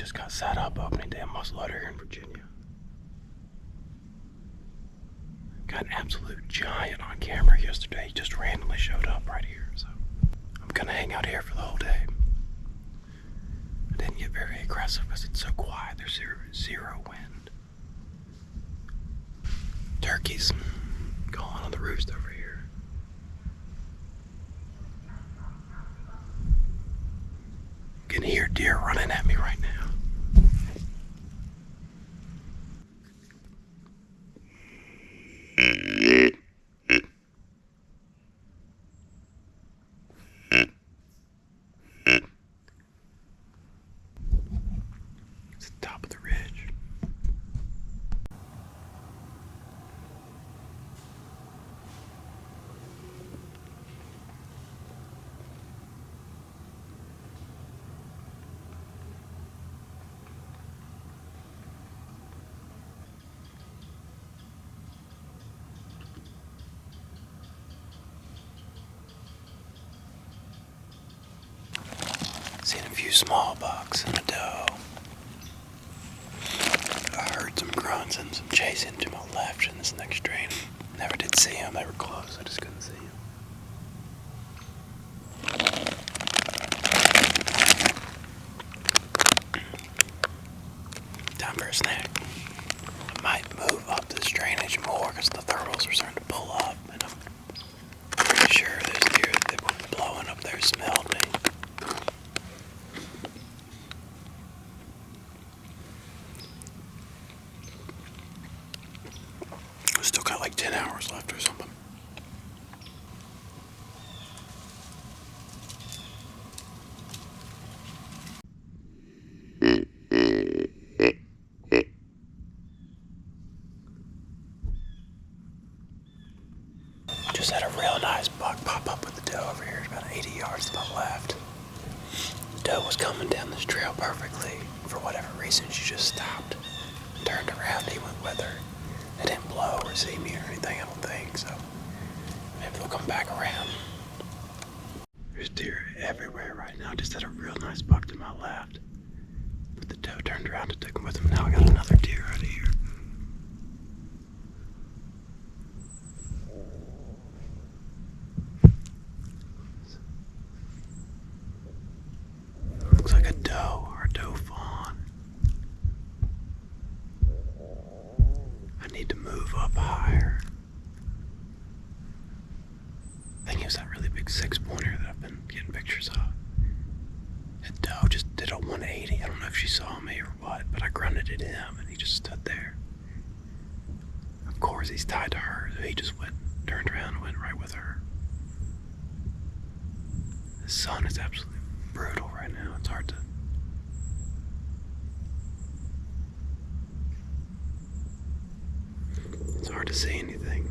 just got set up opening day of Muzzleloader here in Virginia. Got an absolute giant on camera yesterday. He just randomly showed up right here, so I'm gonna hang out here for the whole day. I didn't get very aggressive because it's so quiet. There's zero wind. Turkeys going on the roost over here. You can hear deer running at me right now. It's the top of the ridge. Seen a few small bucks and a doe. I heard some grunts and some chasing to my left in this next drain. Never did see them. They were close. I just couldn't see them. Time for a snack. I might move up this drainage more because the thermals are starting to pull up, and I'm pretty sure those deer that were blowing up there smelled me. Still got like 10 hours left or something. Just had a real nice buck pop up with the doe over here. It's about 80 yards to the left. The doe was coming down this trail perfectly. For whatever reason, she just stopped, turned around, and he went with her. They didn't blow or see me or anything, I don't think, so maybe they'll come back around. There's deer everywhere right now. Just had a real nice buck to my left. But the doe turned around and took him with him. Now I got another deer out of here. Looks like a doe or a doe fawn. I need to move up higher. I think it was that really big 6-pointer that I've been getting pictures of. That doe just did a 180. I don't know if she saw me or what, but I grunted at him and he just stood there. Of course, he's tied to her, so he just turned around and went right with her. The sun is absolutely brutal right now. It's hard to see anything.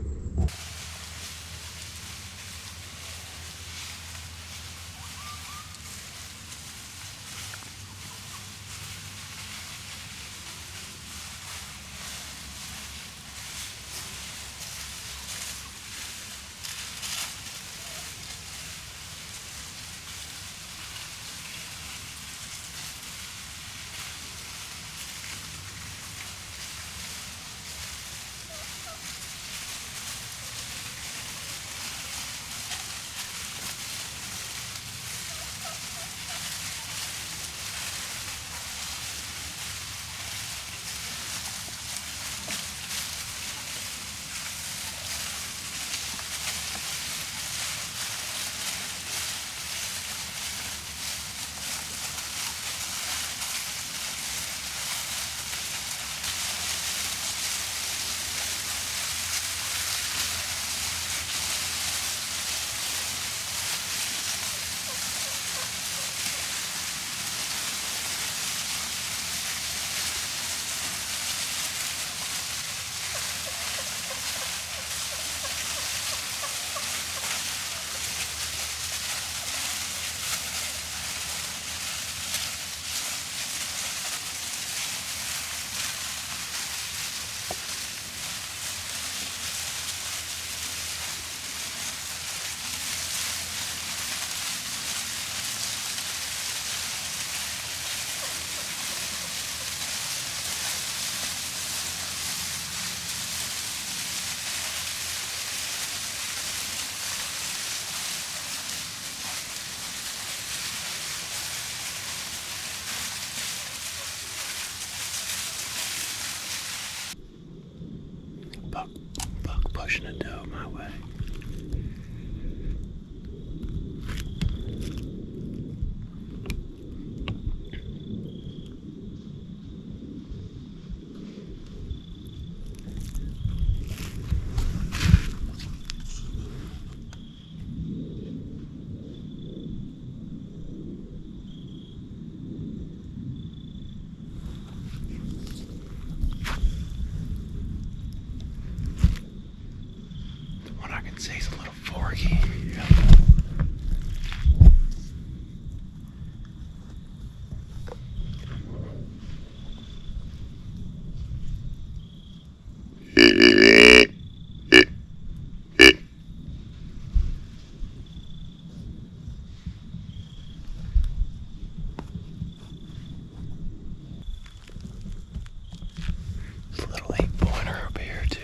pushing a doe my way. I can see he's a little forky. There's a little 8-pointer up here too.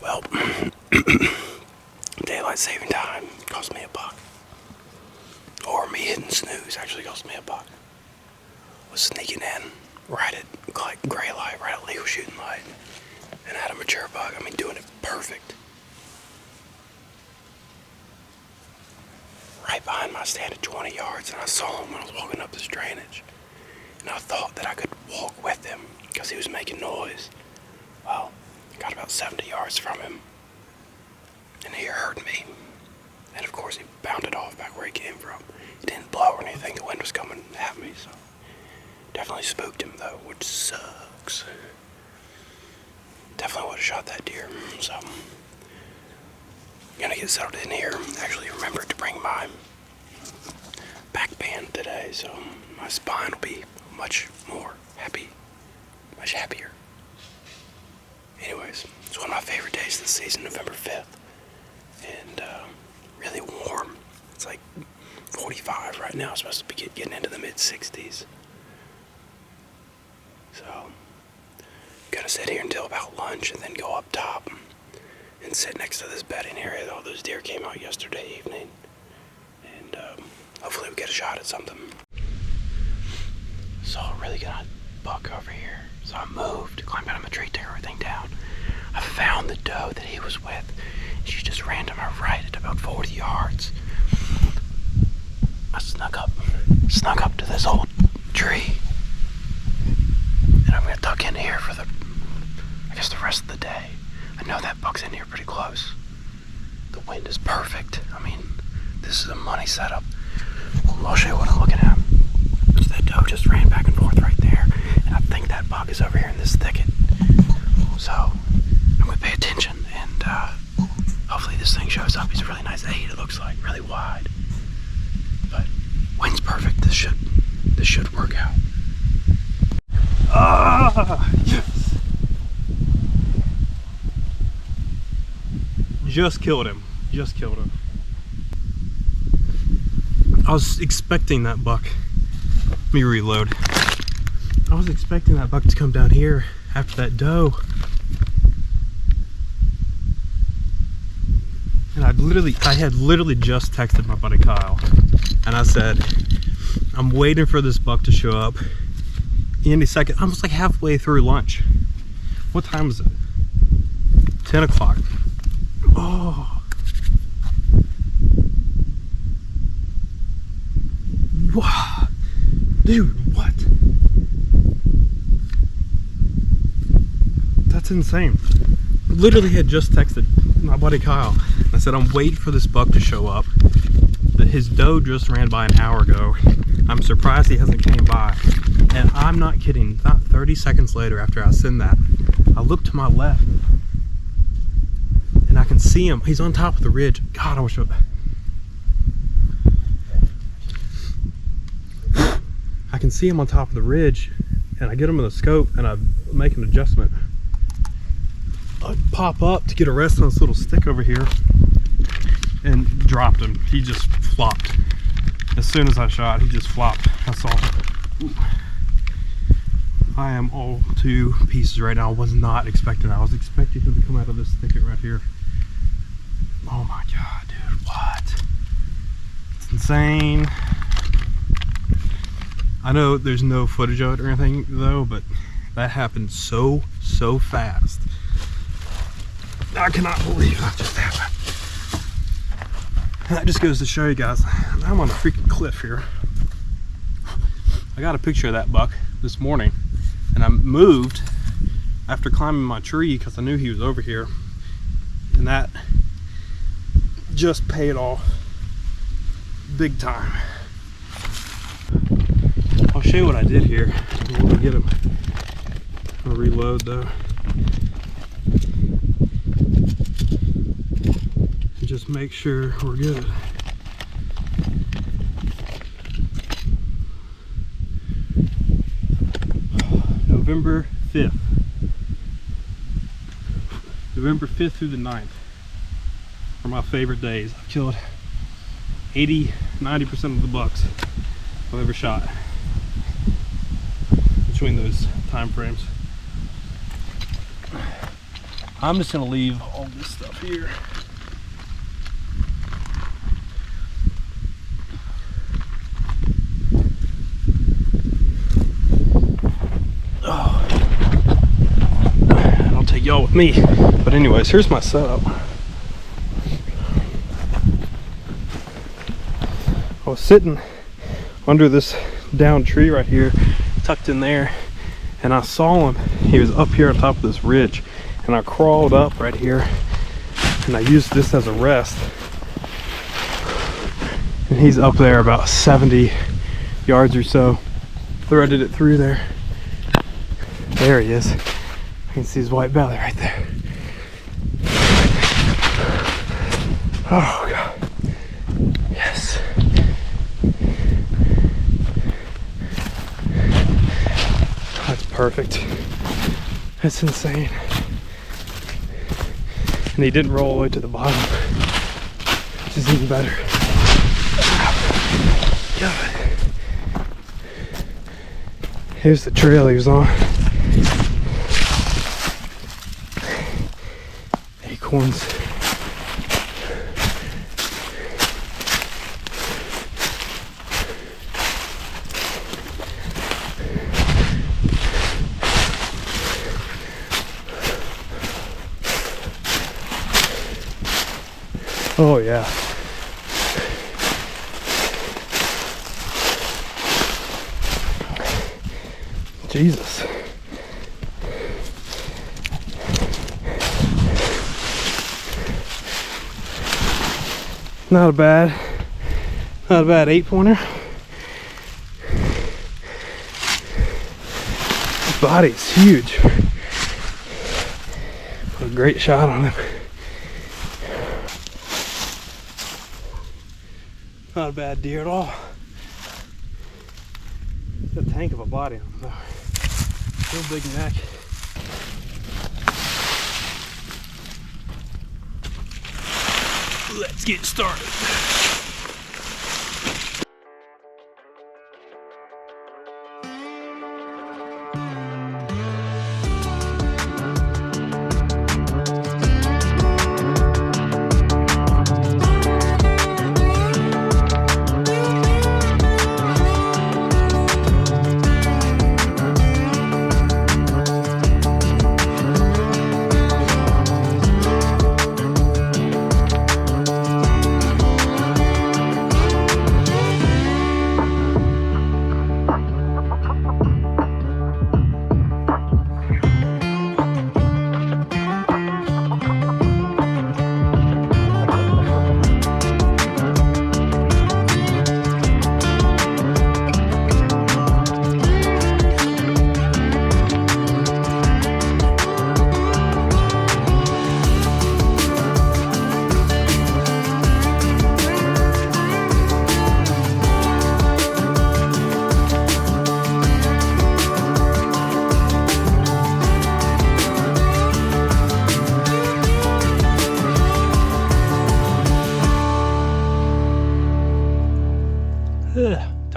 Well, daylight saving time cost me $1. Or me hitting snooze actually cost me $1. Was sneaking in right at gray light, right at legal shooting light, and had a mature buck. I mean, doing it perfect. Right behind my stand at 20 yards, and I saw him when I was walking up this drainage. And I thought that I could walk with him because he was making noise. Well, I got about 70 yards from him, and he heard me. And of course, he bounded off back where he came from. It didn't blow or anything. The wind was coming at me, so definitely spooked him though, which sucks. Definitely would have shot that deer. So I'm gonna get settled in here. Actually remembered to bring my back band today, so my spine will be much happier. Anyways, it's one of my favorite days this season, November 5th. And really warm. It's like 45 right now. It's supposed to be getting into the mid-60s. So, gonna sit here until about lunch and then go up top and sit next to this bedding area. All those deer came out yesterday evening. And hopefully we get a shot at something. Saw a really good buck over here. So I moved, climbed out of my tree, took everything down. I found the doe that he was with. She just ran to my right at about 40 yards. I snuck up to this old tree. And I'm gonna tuck in here for the rest of the day. I know that buck's in here pretty close. The wind is perfect. I mean, this is a money setup. I'll show you what I'm looking at. So that doe just ran back and forth right there. And I think that buck is over here in this thicket. So I'm gonna pay attention and hopefully this thing shows up. He's a really nice 8, it looks like, really wide. But wind's perfect. This should work out. Yes! Just killed him. I was expecting that buck. Let me reload. I was expecting that buck to come down here after that doe. And I had literally just texted my buddy Kyle. And I said, I'm waiting for this buck to show up any second. I was like halfway through lunch. What time is it? 10 o'clock. Oh. Wow. Dude, what? That's insane. literally had just texted my buddy Kyle. I said, I'm waiting for this buck to show up. His doe just ran by an hour ago. I'm surprised he hasn't came by. And I'm not kidding, not 30 seconds later after I send that, I look to my left and I can see him. He's on top of the ridge. God, I wish I can see him on top of the ridge, and I get him in the scope and I make an adjustment. I pop up to get a rest on this little stick over here and dropped him. He just flopped. As soon as I shot, he just flopped. I saw him. Ooh. I am all to pieces right now. I was not expecting that. I was expecting him to come out of this thicket right here. Oh my God, dude, what? It's insane. I know there's no footage of it or anything though, but that happened so fast. I cannot believe that just happened. And that just goes to show you guys, I'm on a freaking cliff here. I got a picture of that buck this morning, and I moved after climbing my tree because I knew he was over here, and that just paid off big time. I'll show you what I did here. I'm gonna get him. I'll reload though. And just make sure we're good. November 5th. November 5th through the 9th are my favorite days. I've killed 80-90% of the bucks I've ever shot between those time frames. I'm just gonna leave all this stuff here. I'll take y'all with me. But anyways, here's my setup. I was sitting under this down tree right here, tucked in there, and I saw him. He was up here on top of this ridge, and I crawled up right here and I used this as a rest, and he's up there about 70 yards or so. Threaded it through there. There he is. I can see his white belly right there. Oh God, yes. That's perfect. That's insane. And he didn't roll all the way to the bottom, which is even better. God. Here's the trail he was on. Acorns. Oh yeah. Jesus. Not a bad 8-pointer. His body's huge. Put a great shot on him. Not a bad deer at all. It's a tank of a body on him though. Real big neck. Let's get started.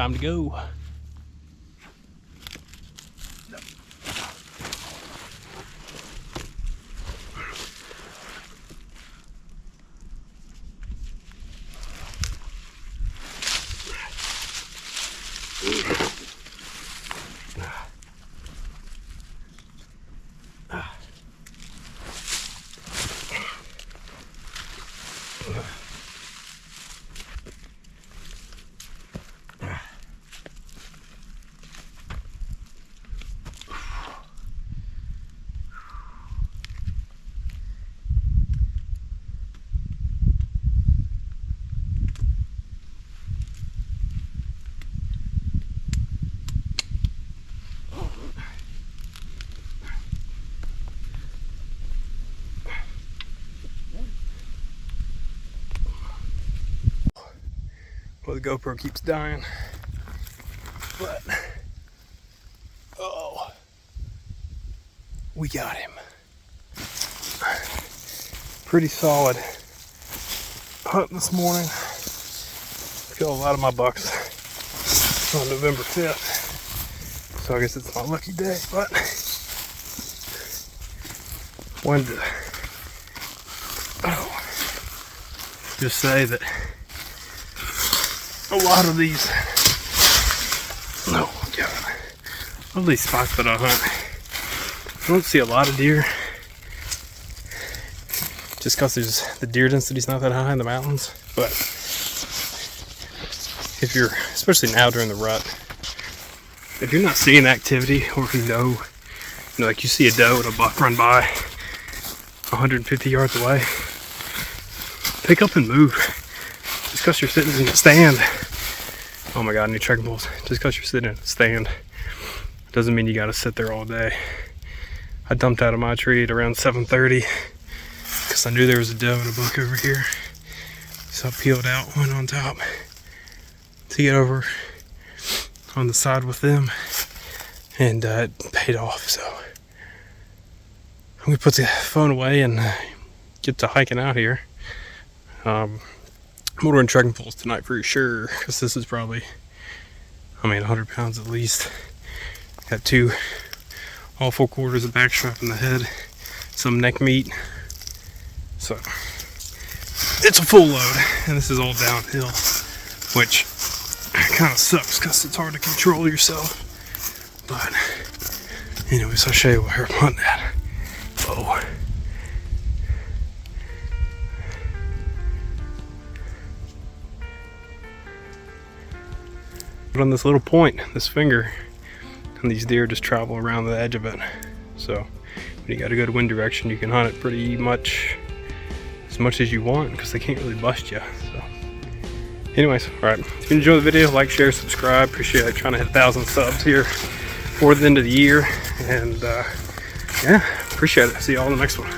time to go. Well, the GoPro keeps dying, but oh, we got him. Pretty solid hunt this morning. Killed a lot of my bucks on November 5th, so I guess it's my lucky day, but wanted to just say that a lot of these, all these spots that I hunt, I don't see a lot of deer, just because the deer density's not that high in the mountains. But if you're, especially now during the rut, if you're not seeing activity, or if you know, like you see a doe and a buck run by 150 yards away, pick up and move. Just because you're sitting in a stand, oh my god, I need trekking poles. Just because you're sitting in a stand doesn't mean you gotta sit there all day. I dumped out of my tree at around 7:30 because I knew there was a doe and a buck over here. So I peeled out, went on top to get over on the side with them, and it paid off. So I'm gonna put the phone away and get to hiking out here. I'm ordering trekking poles tonight for sure, because this is probably, 100 pounds at least. Got all 4 quarters of back strap in the head, some neck meat. So it's a full load, and this is all downhill, which kind of sucks because it's hard to control yourself. But anyways, I'll show you where I'm hunting at. Oh. On this little point, this finger, and these deer just travel around the edge of it. So when you got a good wind direction, you can hunt it pretty much as much as you want, because they can't really bust you. So anyways, all right, if you enjoyed the video, like, share, subscribe. Appreciate it. Trying to hit 1,000 subs here before the end of the year, and yeah, appreciate it. See you all in the next one.